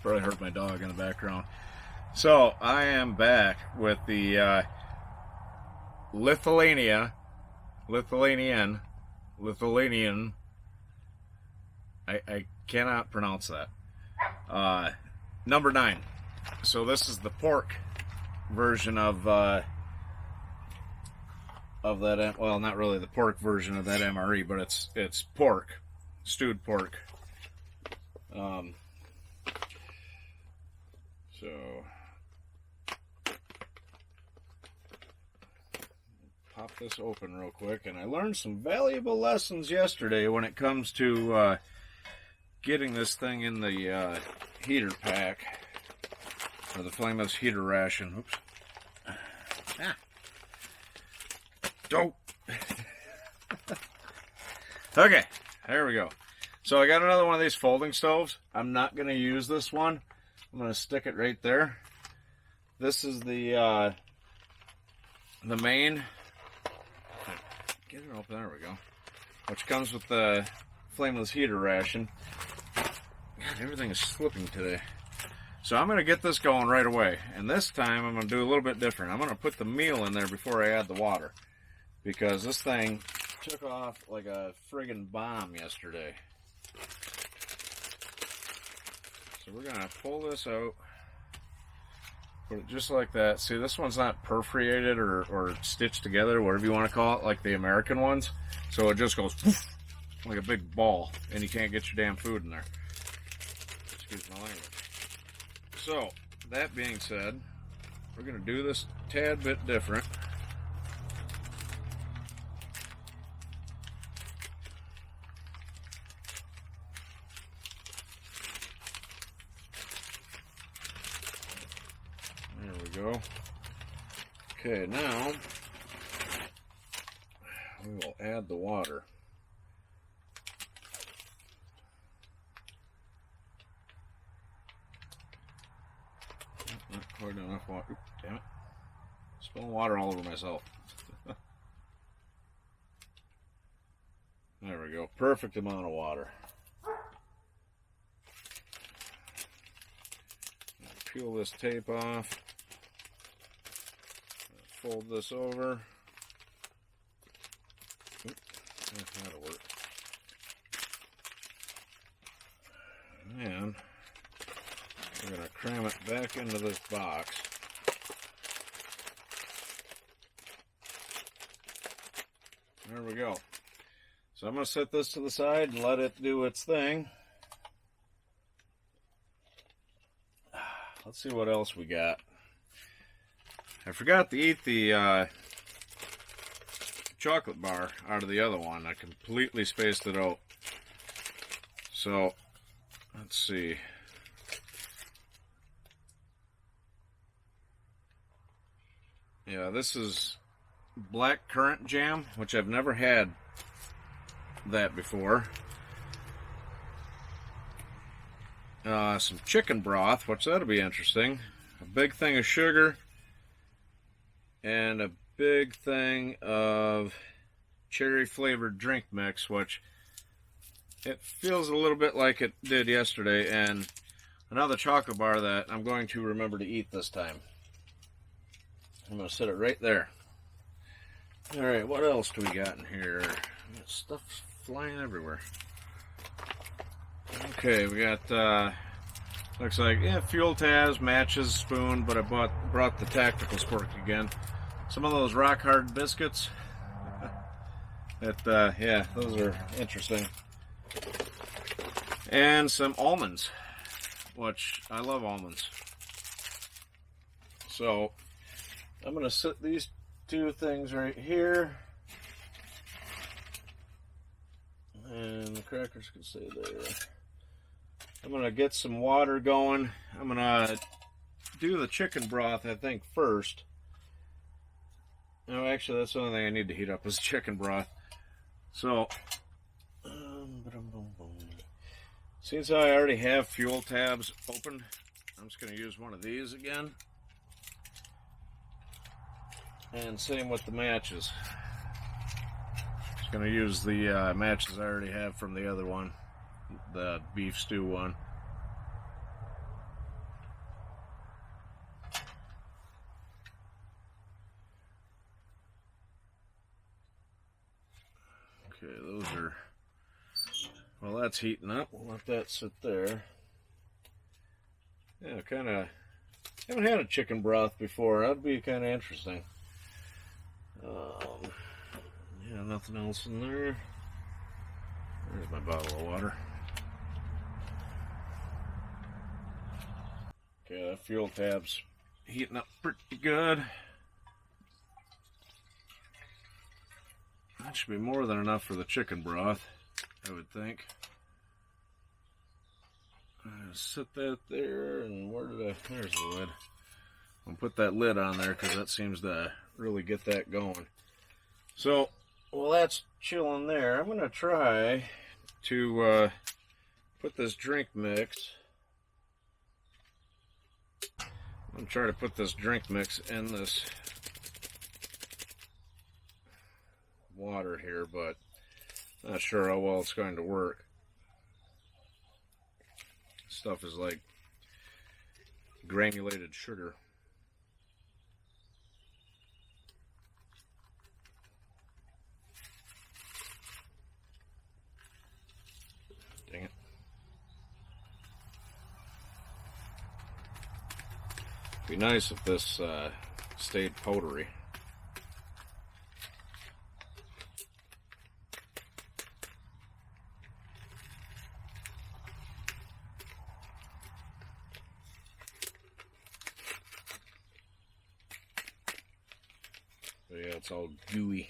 Probably heard my dog in the background. So I am back with the Lithuanian. I cannot pronounce that. Number 9. So this is the pork version of that. Well, not really the pork version of that MRE, but it's pork, stewed pork. So pop this open real quick, and I learned some valuable lessons yesterday when it comes to getting this thing in the heater pack, or the flameless heater ration. Oops. Don't. Okay, there we go. So I got another one of these folding stoves. I'm not going to use this one. I'm going to stick it right there. This is the main. Get it open. There we go. Which comes with the flameless heater ration. God, everything is slipping today. So I'm going to get this going right away. And this time I'm going to do a little bit different. I'm going to put the meal in there before I add the water, because this thing took off like a friggin' bomb yesterday. So we're going to pull this out, put it just like that. See, this one's not perforated or stitched together, whatever you want to call it, like the American ones. So it just goes poof, like a big ball, and you can't get your damn food in there. Excuse my language. So, that being said, we're going to do this a tad bit different. There we go. Okay, now we will add the water. Not quite enough water. Oops, damn it. Spilling water all over myself. There we go. Perfect amount of water. Peel this tape off. Fold this over. That'll work. And we're going to cram it back into this box. There we go. So I'm going to set this to the side and let it do its thing. Let's see what else we got. I forgot to eat the chocolate bar out of the other one. I completely spaced it out. So, let's see. Yeah, this is black currant jam, which I've never had that before. Some chicken broth, which that'll be interesting. A big thing of sugar. And a big thing of cherry flavored drink mix, which it feels a little bit like it did yesterday. And another chocolate bar that I'm going to remember to eat this time. I'm going to set it right there. Alright, what else do we got in here? Stuff's flying everywhere. Okay, we got, looks like, yeah, fuel tabs, matches, spoon, but I brought the tactical spork again. Some of those rock hard biscuits. Yeah, those are interesting. And some almonds, which I love almonds. So, I'm going to set these two things right here. And the crackers can stay there. I'm going to get some water going. I'm going to do the chicken broth, I think, first. No, actually, that's the only thing I need to heat up is chicken broth. So, since I already have fuel tabs open, I'm just going to use one of these again. And same with the matches. Just going to use the matches I already have from the other one, the beef stew one. Okay, those are, well, that's heating up. We'll let that sit there. Yeah, kind of, haven't had a chicken broth before. That'd be kind of interesting. Yeah, nothing else in there. There's my bottle of water. Okay, that fuel tab's heating up pretty good. That should be more than enough for the chicken broth, I would think. Set that there, and where did there's the lid. I'll put that lid on there because that seems to really get that going. So, while that's chilling there, I'm going to try to put this drink mix. I'm going to try to put this drink mix in this water here, but not sure how well it's going to work. Stuff is like granulated sugar. Dang it. Be nice if this stayed powdery. But yeah, it's all gooey.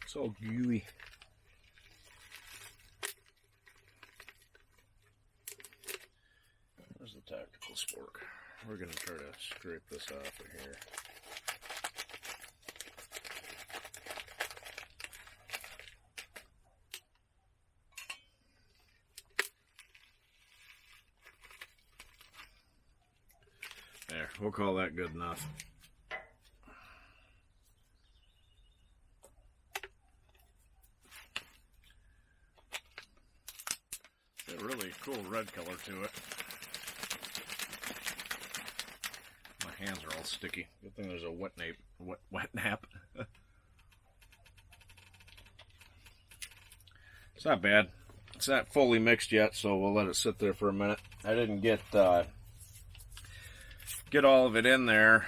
It's all gooey. Where's the tactical spork? We're going to try to scrape this off of here. There, we'll call that good enough. Got a really cool red color to it. My hands are all sticky. Good thing there's a wet nap. It's not bad. It's not fully mixed yet, so we'll let it sit there for a minute. I didn't get all of it in there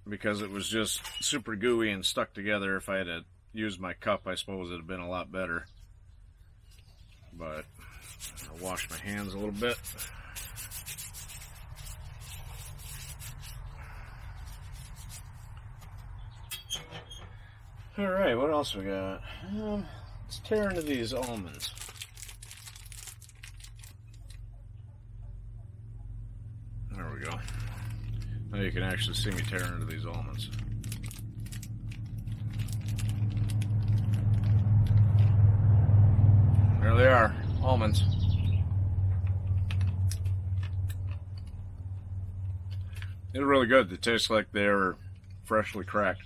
because it was just super gooey and stuck together. If I had used my cup, I suppose it'd have been a lot better. But I'll wash my hands a little bit. Alright, what else we got? Let's tear into these almonds. There we go. Now you can actually see me tear into these almonds. There they are, almonds. They're really good. They taste like they're freshly cracked.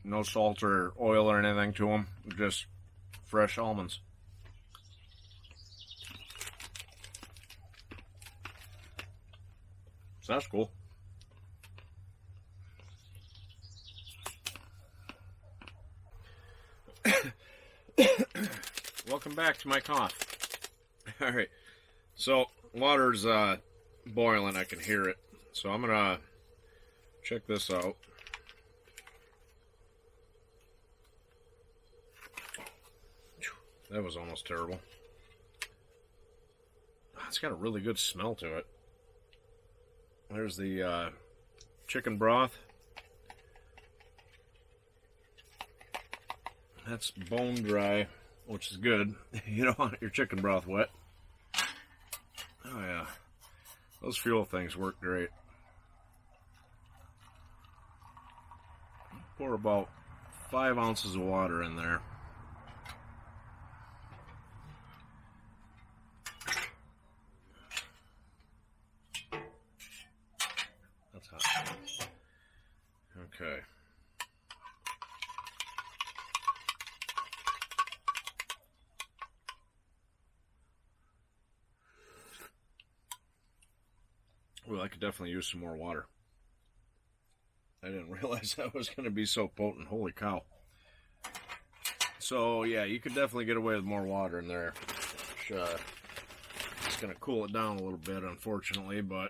No salt or oil or anything to them, just fresh almonds. So that's cool. Welcome back to my cough. Alright, so water's boiling, I can hear it. So I'm gonna check this out. That was almost terrible. It's got a really good smell to it. There's the chicken broth. That's bone dry, which is good. You don't want your chicken broth wet. Oh yeah, those fuel things work great. Pour about 5 ounces of water in there. That's hot. Okay. Well, I could definitely use some more water. I didn't realize that was going to be so potent. Holy cow. So, yeah, you could definitely get away with more water in there. It's going to cool it down a little bit, unfortunately, but...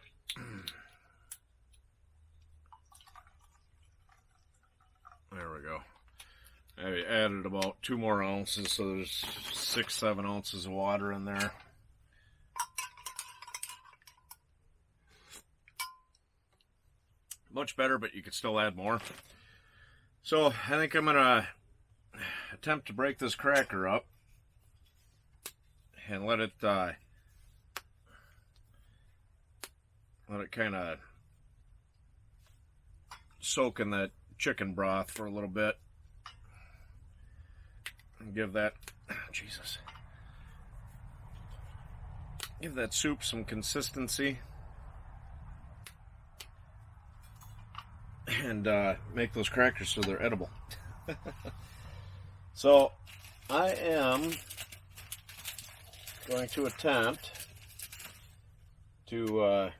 There we go. I added about 2 more ounces, so there's 6-7 ounces of water in there. Much better, but you could still add more. So I think I'm gonna attempt to break this cracker up and let it kind of soak in that chicken broth for a little bit and give that, Jesus, give that soup some consistency and make those crackers so they're edible. So I am going to attempt to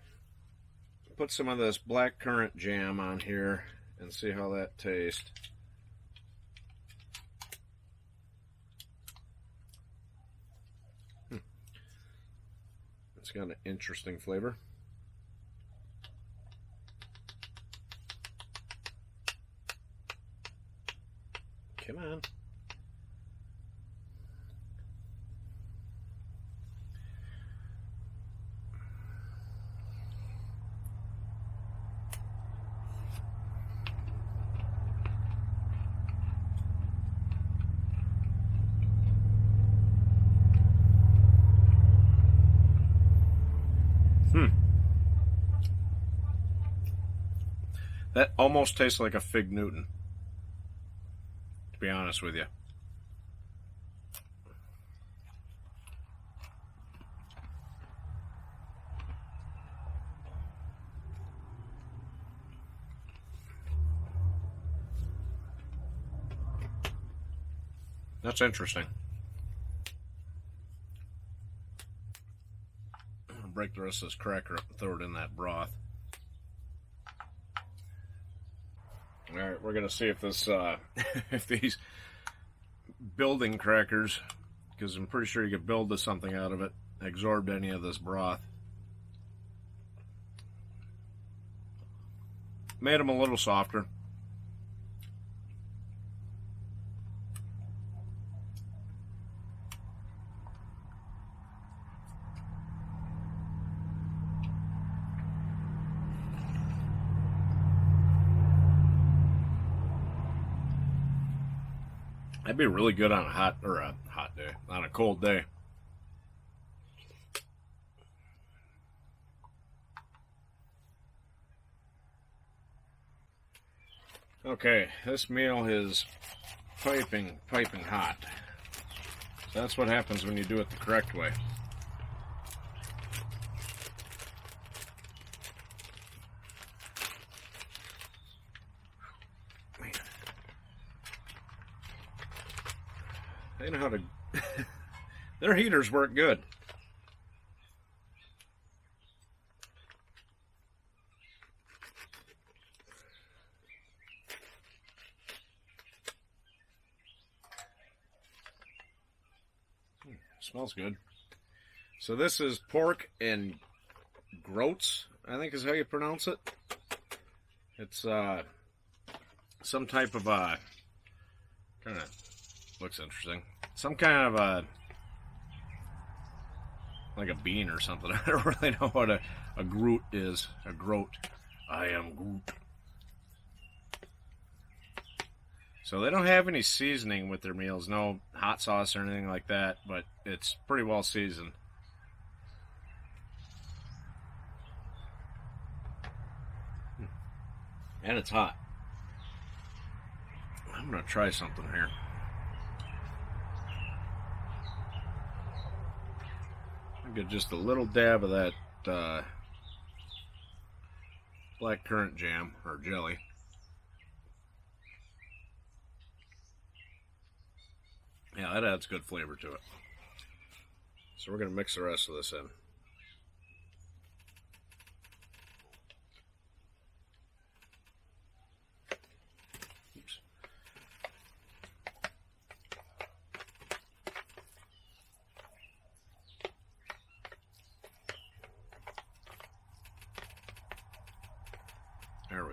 put some of this black currant jam on here and see how that tastes. It's got an interesting flavor. Come on. That almost tastes like a Fig Newton, to be honest with you. That's interesting. I'll break the rest of this cracker up and throw it in that broth. All right, we're gonna see if this, if these building crackers, because I'm pretty sure you could build something out of it, absorbed any of this broth. Made them a little softer. That'd be really good on a hot day, on a cold day. Okay, this meal is piping hot. So that's what happens when you do it the correct way. They know how to... Their heaters work good. Smells good. So this is pork and groats, I think is how you pronounce it. It's some type of kind of looks interesting. Some kind of like a bean or something. I don't really know what a groot is. A groat. I am Groot. So they don't have any seasoning with their meals. No hot sauce or anything like that. But it's pretty well seasoned. And it's hot. I'm going to try something here. Get just a little dab of that black currant jam or jelly. Yeah, that adds good flavor to it. So we're going to mix the rest of this in.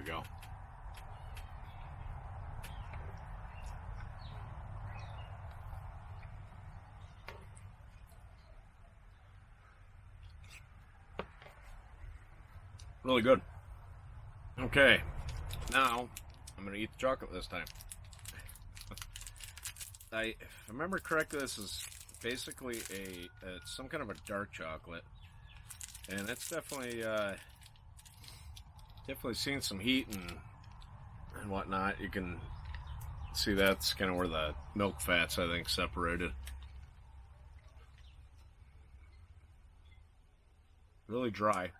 we go. Really good. Okay, now I'm going to eat the chocolate this time. If I remember correctly, this is basically some kind of a dark chocolate, and it's definitely seen some heat and whatnot. You can see that's kind of where the milk fats, I think, separated. Really dry.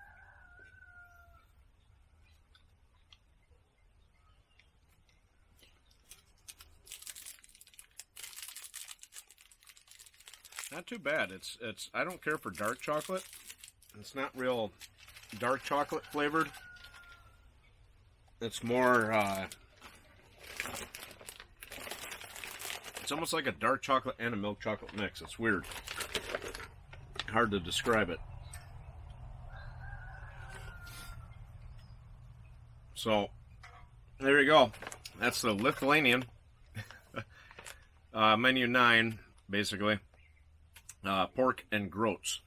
Not too bad. It's I don't care for dark chocolate. It's not real dark chocolate flavored. It's more it's almost like a dark chocolate and a milk chocolate mix. It's weird. Hard to describe it. So there you go. That's the Lithuanian menu 9, basically. Pork and groats.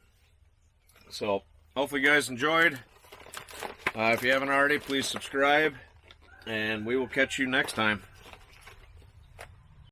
So hopefully you guys enjoyed. If you haven't already, please subscribe, and we will catch you next time.